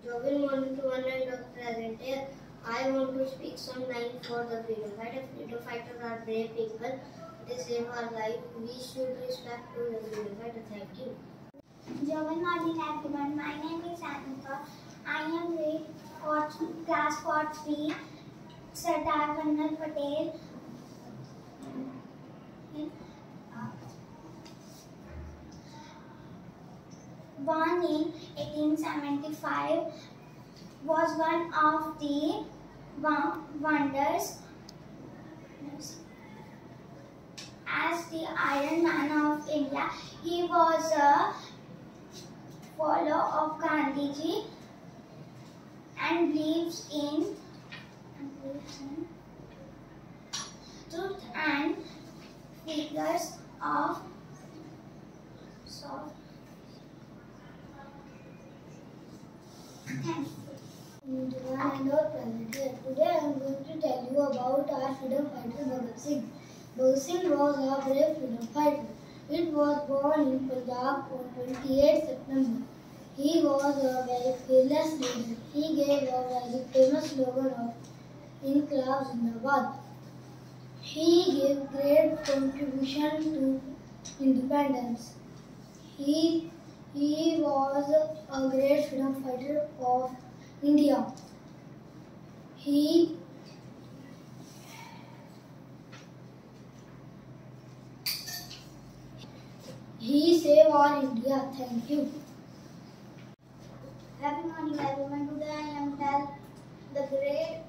Jogging morning to one and present here. I want to speak some lines for the freedom fighter. Freedom fighters are brave people. They save our life. We should respect to the freedom fighter. Thank you. Good morning everyone. My name is Anuka. I am grade 4, class 4-3. Sardar Vallabh Patel. Born in 1875, was one of the wonders as the Iron Man of India. He was a follower of Gandhiji and believes in truth and figures of Today I am going to tell you about our freedom fighter Bhagat Singh. Bhagat Singh was a brave freedom fighter. He was born in Punjab on 28 September. He was a very fearless leader. He gave a very famous slogan of Inqilab Zindabad. He gave great contribution to independence. He was a great freedom fighter of India. He saved our India. Thank you. Happy morning everyone. Today I am tell the great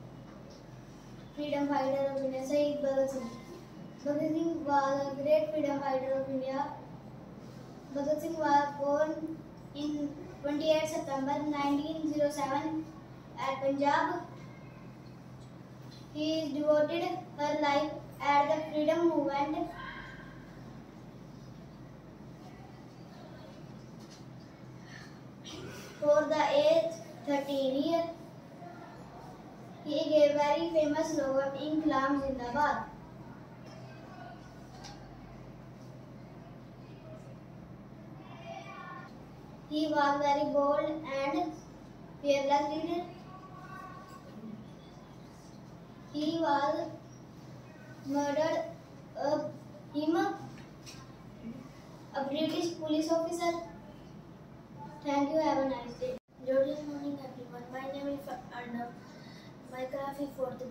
freedom fighter of India, Shahid Bhagat Singh. Bhagat Singh was a great freedom fighter of India. Bhagat Singh was born in 28 September 1907 at Punjab. He devoted her life at the freedom movement. For the age 13 years, he gave very famous slogan Inqilab Zindabad. He was very bold and fearless leader. He was murdered a British police officer. Thank you. Have a nice day. Good morning everyone. My name is Arnav. My class is 4th B.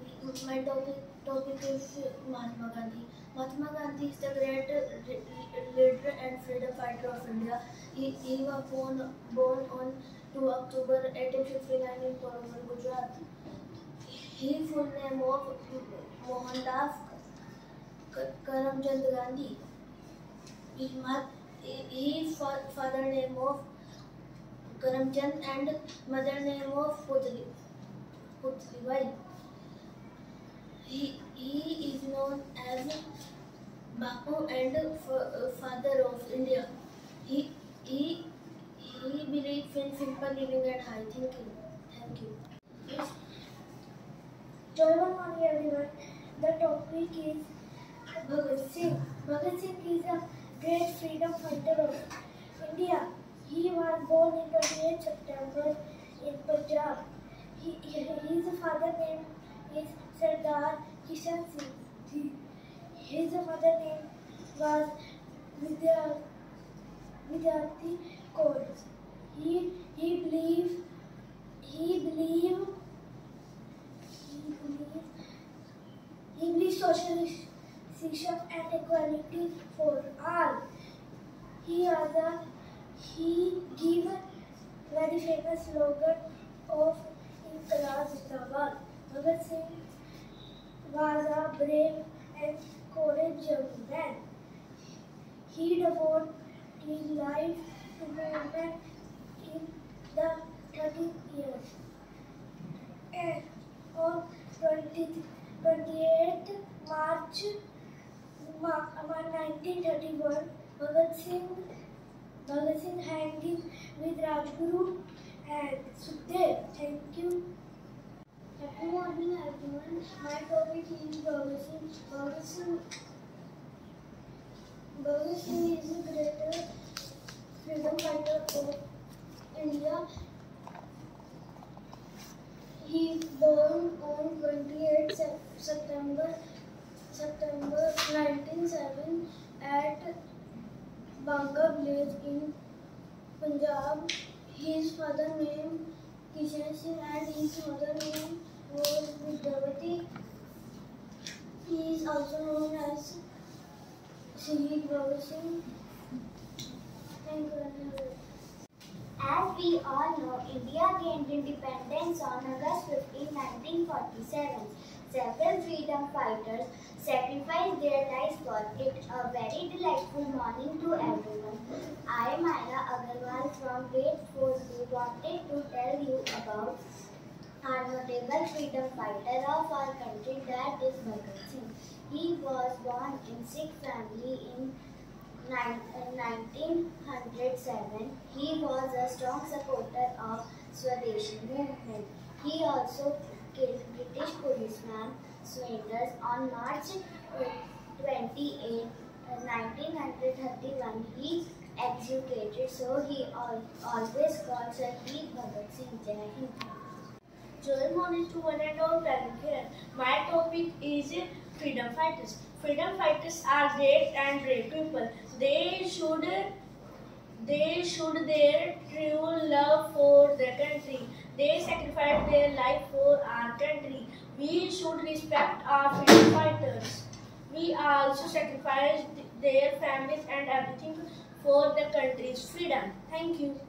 My topic is Mahatma Gandhi. Mahatma Gandhi is the great leader and freedom fighter of India. He was born on 2 October 1859 in Porangal, Gujarat. His full name of Mohandas Karamchand Gandhi. His father name of Karamchand and mother name of Putlibai. He is known as Bapu and father of India. He believes in simple living and high thinking. Thank you. Good morning everyone. The topic is Bhagat Singh. Bhagat Singh is a great freedom fighter of India. He was born in 28 September in Punjab. His father name is Sardar Kishan Singh. His mother name was Vidyarthi Kaur. He believed English socialism and equality for all. He gave very famous slogan of Inqilab Zindabad. Bhagat Singh was a brave and courageous young man. He devoted his life to movement in the 30 years. And on 28th March 1931, Bhagat Singh hanged with Rajguru and Sukhdev. Thank you. Happy morning everyone. My topic is Bhagat Singh. Bhagat Singh is the greatest freedom fighter of India. He born on 28 September 1907 at Banga village in Punjab. His father name Kishan Singh and his mother name was Vidyavati. He is also known as Shahid Bhagat Singh. Thank you. As we all know, India gained independence on August 15, 1947. Several freedom fighters sacrificed their lives for it. A very delightful morning to everyone. I, Myra Agarwal from grade 4C, wanted to tell you about our notable freedom fighter of our country, that is Bhagat Singh. He was born in Sikh family in 1907. He was a strong supporter of Swadeshi movement. He also killed British policeman Swinders on March 28, 1931. He executed, so he always called Shahid Bhagat Singh. Jai Hind. Good morning to one and all present here. My topic is freedom fighters. Freedom fighters are great and brave people. They should their true love for the country. They sacrifice their life for our country. We should respect our freedom fighters. We also sacrifice their families and everything for the country's freedom. Thank you.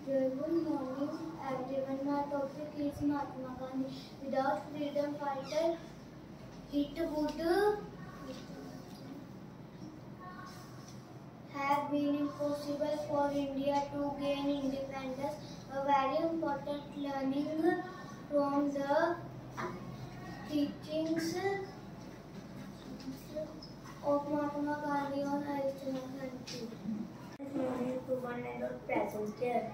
Good morning, everyone. My topic is Mahatma Gandhi. Without freedom fighter, it would have been impossible for India to gain independence. A very important learning from the teachings of Mahatma Gandhi on Arjuna country. Good morning to one and all present here.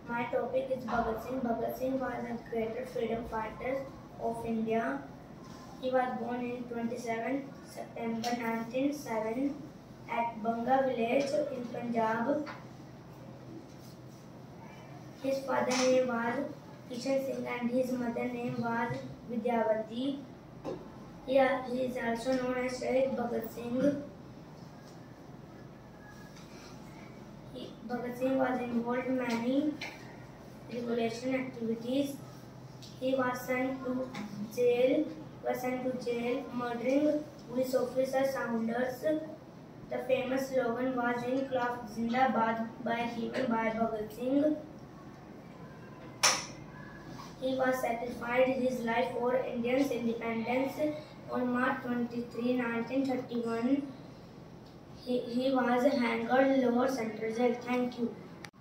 My topic is Bhagat Singh. Bhagat Singh was the greatest freedom fighter of India. He was born in 27 September 1907 at Banga village in Punjab. His father name was Kishan Singh and his mother name was Vidyavati. He is also known as Shahid Bhagat Singh. Bhagat Singh was involved in many revolution activities. He was sent to jail, murdering police officer Saunders. The famous slogan was "Inqilab Zindabad" given by Bhagat Singh. He was sacrificed his life for India's independence on March 23, 1931. He was hanged lower central jail. Thank you.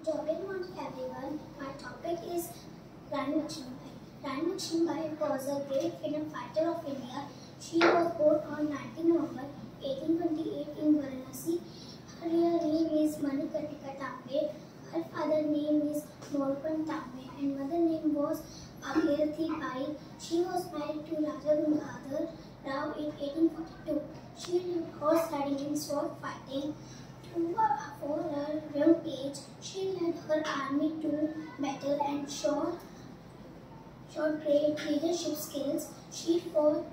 Good morning, everyone. My topic is Rani Lakshmibai. Rani Lakshmibai was a great freedom fighter of India. She was born on 19 November 1828 in Varanasi. Her real name is Manikarnika Tambe. Her father's name is Morpan Tambe and mother name was Bhagirathi Bai. She was married to Raja Gangadhar Rao in 1842. She was studying in sword fighting. For her young age, she led her army to battle and showed great leadership skills. She fought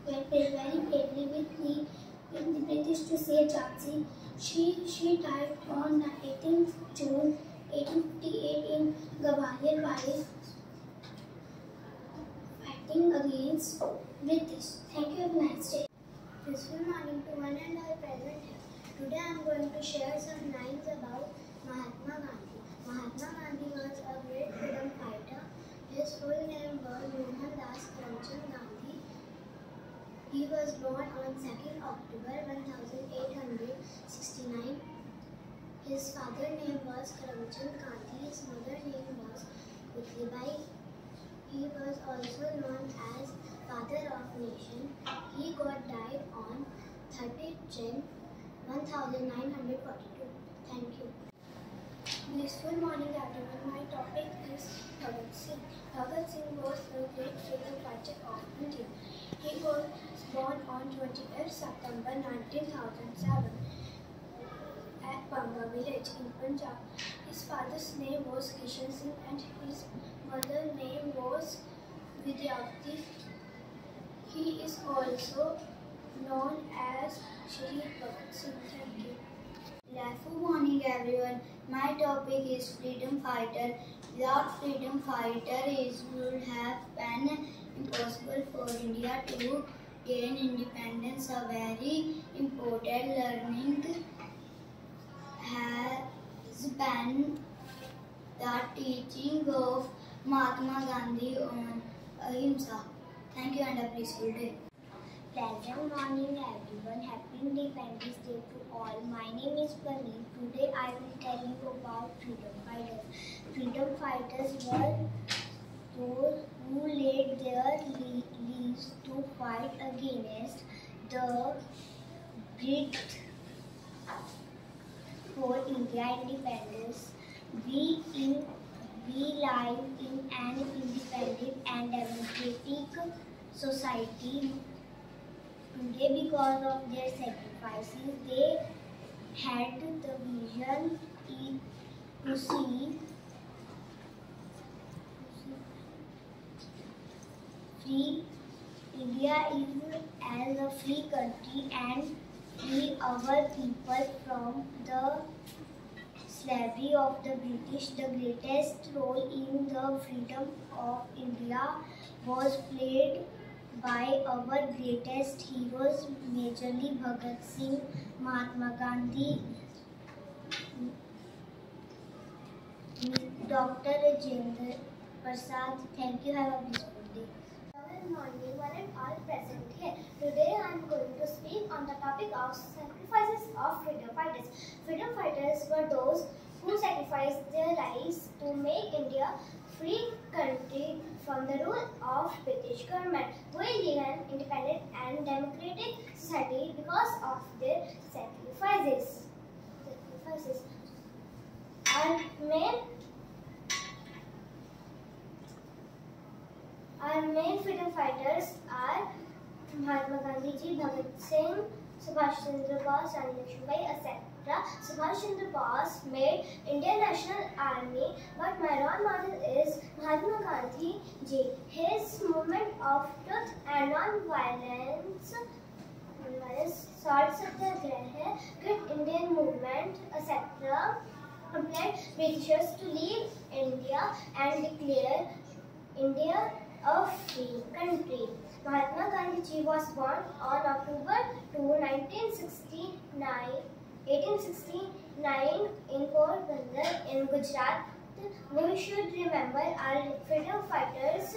very bravely with the British to save Jhansi. She died on 18th June 1858 in Gwalior while fighting against British. Thank you. Have a nice day. Good morning to one and all present here. Today I am going to share some lines about Mahatma Gandhi. Mahatma Gandhi was a great freedom fighter. His full name was Mohandas Karamchand Gandhi. He was born on 2nd October 1869. His father's name was Karamchand Gandhi. His mother's name was Putlibai. He was also known as Father of Nation. He died on 30th Jan 1942. Thank you. Blissful morning, everyone. My topic is Bhagat Singh. Bhagat Singh was a great freedom fighter of India. He was born on 28 September 1907 at Banga a village in Punjab. His father's name was Kishan Singh and his mother's name was Vidyavati. He is also known as Shaheed Bhagat Singh. Thank you. Good morning everyone. My topic is freedom fighter. Without freedom fighter, it would have been impossible for India to gain independence. A very important learning has been the teaching of Mahatma Gandhi on Ahimsa. Thank you and a peaceful day. Pleasant morning everyone. Happy Independence Day to all. My name is Praneet. Today I will tell you about freedom fighters. Freedom fighters were those who laid their lives to fight against the British for India independence. We live in an independent and democratic society today because of their sacrifices. They had the vision to see free India is as a free country and free our people from the slavery of the British. The greatest role in the freedom of India was played by our greatest heroes, majorly Bhagat Singh, Mahatma Gandhi, Dr. Rajendra Prasad. Thank you. Have a peaceful day. Good morning, one and all present here. Today I am going to speak on the topic of sacrifices of freedom fighters. Freedom fighters were those who sacrificed their lives to make India free country from the rule of British government. We live in an independent and democratic society because of their sacrifices. Our main freedom fighters are Mahatma Gandhi ji, Bhagat Singh, Subhash Chandra Bose, Rani Lakshmibai, etc. Subhash Chandra Bose made Indian National Army, but my role model is Mahatma Gandhi ji. His movement of truth and non-violence, Salt Satyagraha, Quit Indian Movement, etc. compelled Britishers to leave India and declare India a free country. Mahatma Gandhi ji was born on October 2, 1869 in Porbandar in Gujarat. We should remember our freedom fighters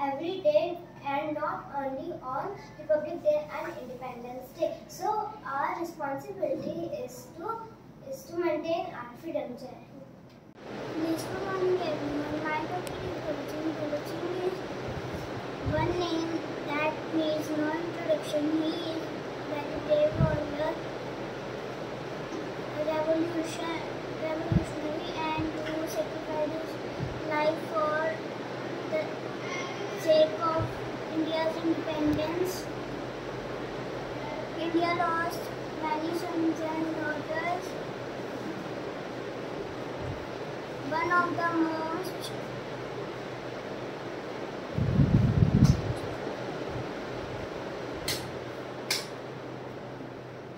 every day and not only on Republic Day and Independence Day. So our responsibility is to maintain our freedom. Good morning everyone. My topic is Bhagat Singh. Bhagat Singh is one name that needs no introduction. He is very brave warrior, revolutionary and who sacrificed his life for the sake of India's independence. India lost many sons and daughters. One of the most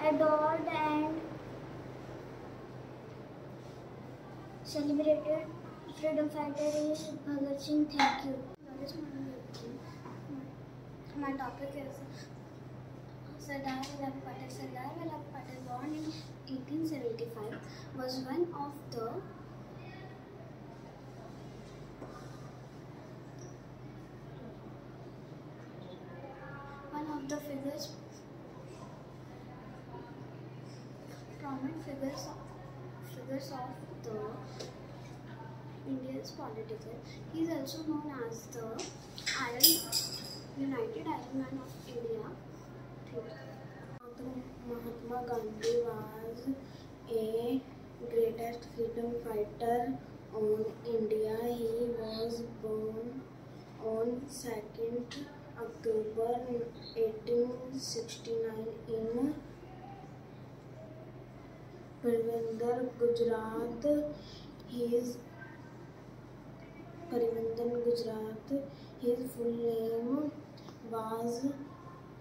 adored and celebrated freedom fighter is Bhagat Singh. Thank you. My topic is Sardar Vallabh Patel. Sardar Vallabh Patel, born in 1875, was one of the prominent figures of the India's political. He is also known as the United Iron Man of India. Mahatma Gandhi was a greatest freedom fighter on India. He was born on 2nd October 1869 in Parvendra Gujarat. His full name was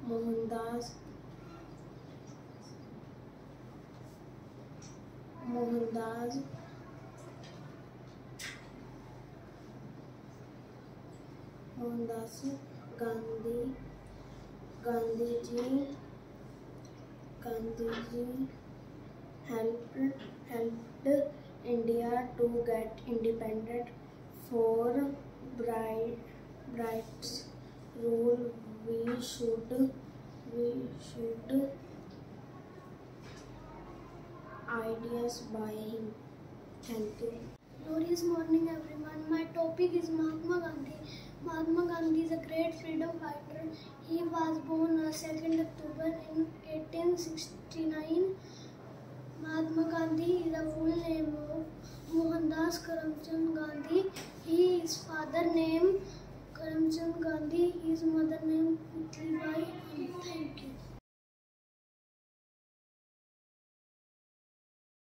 Mohandas Gandhiji helped India to get independent. For Bright's rule, we should ideas by him. Thank you. Glorious morning, everyone. My topic is Mahatma Gandhi. Mahatma Gandhi is a great freedom fighter. He was born on 2nd October in 1869. Mahatma Gandhi is the full name of Mohandas Karamchand Gandhi. His father name Karamchand